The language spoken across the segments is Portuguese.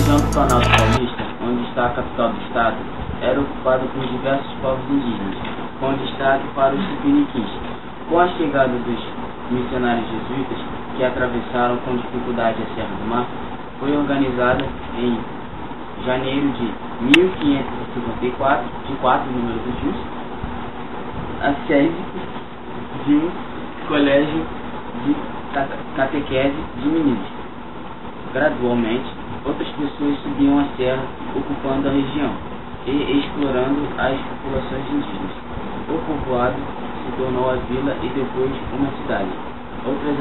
região do Planalto Paulista, onde está a capital do estado, era ocupada por diversos povos indígenas, com destaque para os tupiniquins. Com a chegada dos missionários jesuítas, que atravessaram com dificuldade a Serra do Mar, foi organizada em janeiro de 1554, de 4 número do Jus, a sede de um colégio de catequese de meninos. Gradualmente, outras pessoas subiam a serra, ocupando a região e explorando as populações indígenas. O povoado se tornou a vila e depois uma cidade. Outras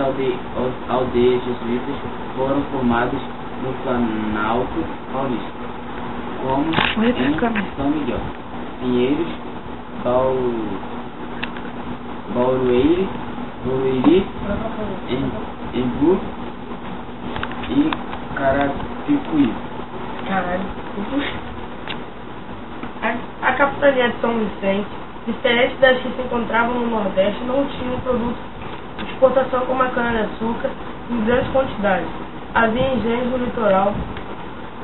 aldeias jesuítas foram formadas no Planalto Paulista, como em São Miguel, Pinheiros, Barueri, Embu e Carapicuí. A capitania de São Vicente, diferente das que se encontravam no Nordeste, não tinha um produto de exportação como a cana-de-açúcar em grandes quantidades. Havia engenhos no litoral,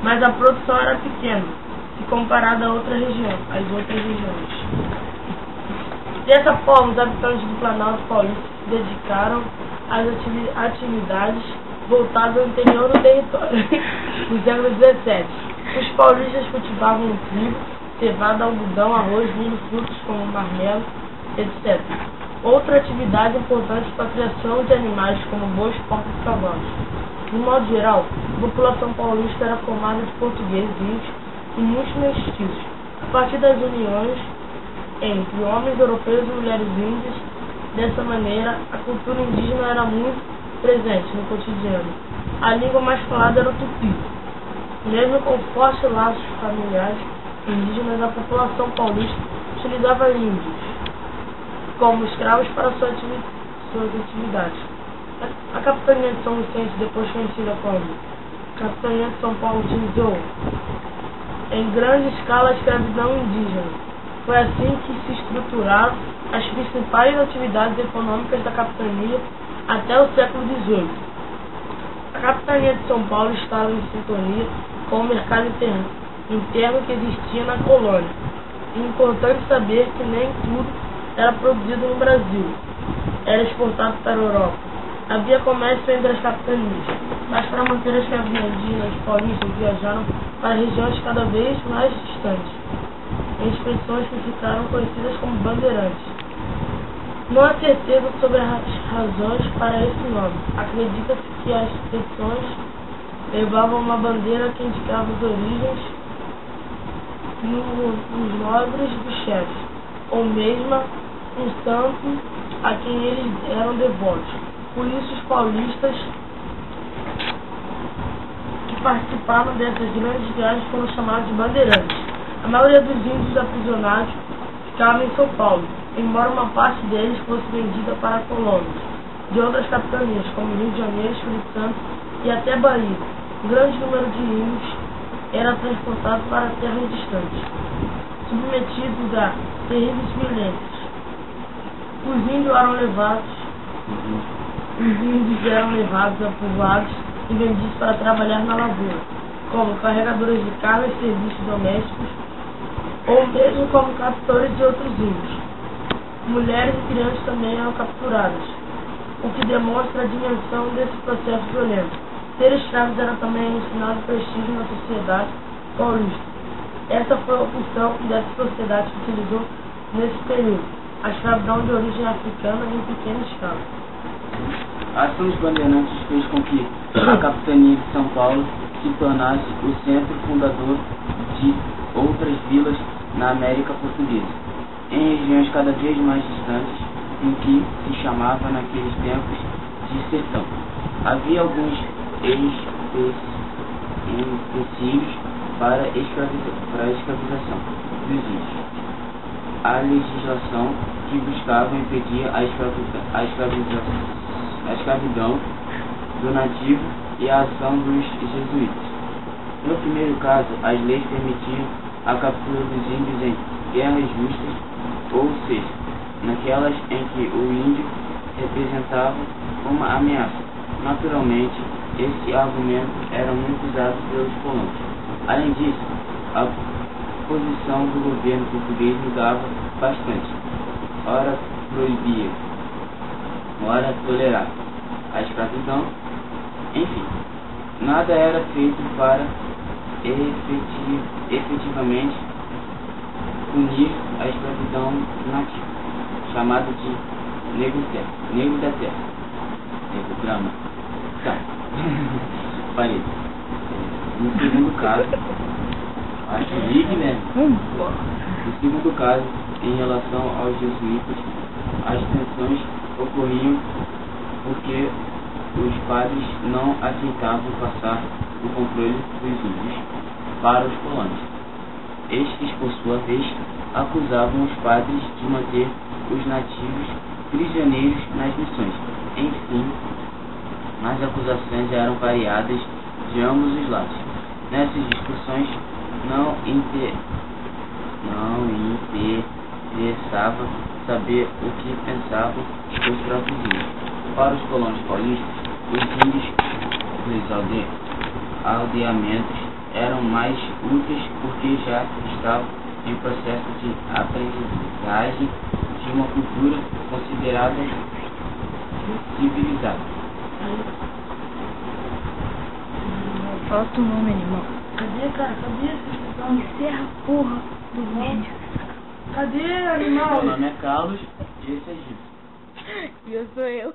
mas a produção era pequena, se comparada às outras regiões. Dessa forma, os habitantes do Planalto Paulista se dedicaram às atividades voltadas ao interior do território no século XVII. Os paulistas cultivavam o trigo, cevada, algodão, arroz, milho, frutos como marmelo, etc. Outra atividade importante para a criação de animais como bois, porcos e cavalos. De modo geral, a população paulista era formada de portugueses, índios e muitos mestiços. A partir das uniões entre homens europeus e mulheres índias, dessa maneira, a cultura indígena era muito presente no cotidiano. A língua mais falada era o tupi. Mesmo com fortes laços familiares indígenas, a população paulista utilizava índios como escravos para suas atividades. A capitania de São Vicente, depois conhecida como capitania de São Paulo, utilizou em grande escala a escravidão indígena. Foi assim que se estruturaram as principais atividades econômicas da capitania até o século XVIII. A capitania de São Paulo estava em sintonia com o mercado interno que existia na colônia. É importante saber que nem tudo era produzido no Brasil, era exportado para a Europa. Havia comércio entre as capitanias, mas para manter a escravidão indígena, os paulistas viajaram para regiões cada vez mais distantes, em expedições que ficaram conhecidas como bandeirantes. Não há certeza sobre as razões para esse nome. Acredita-se que as expedições levavam uma bandeira que indicava as origens dos nobres dos chefes, ou mesmo um santo a quem eles eram devotos. Por isso, os paulistas que participavam dessas grandes viagens foram chamados de bandeirantes. A maioria dos índios aprisionados ficava em São Paulo, embora uma parte deles fosse vendida para colônias de outras capitanias, como Rio de Janeiro, Espírito Santo e até Bahia. Um grande número de índios era transportado para terras distantes, submetidos a terríveis violências. Os índios eram levados a povoados e vendidos para trabalhar na lavoura, como carregadores de carga e serviços domésticos, ou mesmo como captores de outros índios. Mulheres e crianças também eram capturadas, o que demonstra a dimensão desse processo violento. Ser escravos era também um sinal de prestígio na sociedade paulista. Essa foi a opção que dessa sociedade se utilizou nesse período, a escravidão de origem africana em pequena escala. A ação dos bandeirantes fez com que a capitania de São Paulo se tornasse o centro fundador de outras vilas na América Portuguesa, em regiões cada vez mais distantes, em que se chamava naqueles tempos de sertão. Havia alguns empecilhos para a escravização dos índios. A legislação que buscava impedir a escravidão do nativo e a ação dos jesuítas. No primeiro caso, as leis permitiam a captura dos índios em guerras justas, ou seja, naquelas em que o índio representava uma ameaça. Naturalmente, esse argumento era muito usado pelos colonos. Além disso, a posição do governo português mudava bastante. Ora proibia, ora tolerava a escravidão. Enfim, nada era feito para efetivamente punir a escravidão nativa, chamada de negro da terra, negro grama. Tá. Parei. No segundo caso, acho que né? No segundo caso, em relação aos jesuítas, as tensões ocorriam porque os padres não aceitavam passar o controle dos índios para os colonos. Estes, por sua vez, acusavam os padres de manter os nativos prisioneiros nas missões. Enfim, as acusações eram variadas de ambos os lados. Nessas discussões não interessava saber o que pensavam os próprios índios. Para os colonos paulistas, os índios dos aldeamentos eram mais úteis porque já estavam em processo de aprendizagem de uma cultura considerada civilizada. Fala teu nome, animal. Cadê, cara? Cadê essa questão? Encerra a porra do vídeo. Cadê, animal? Meu nome é Carlos e esse é Gil. E eu sou eu.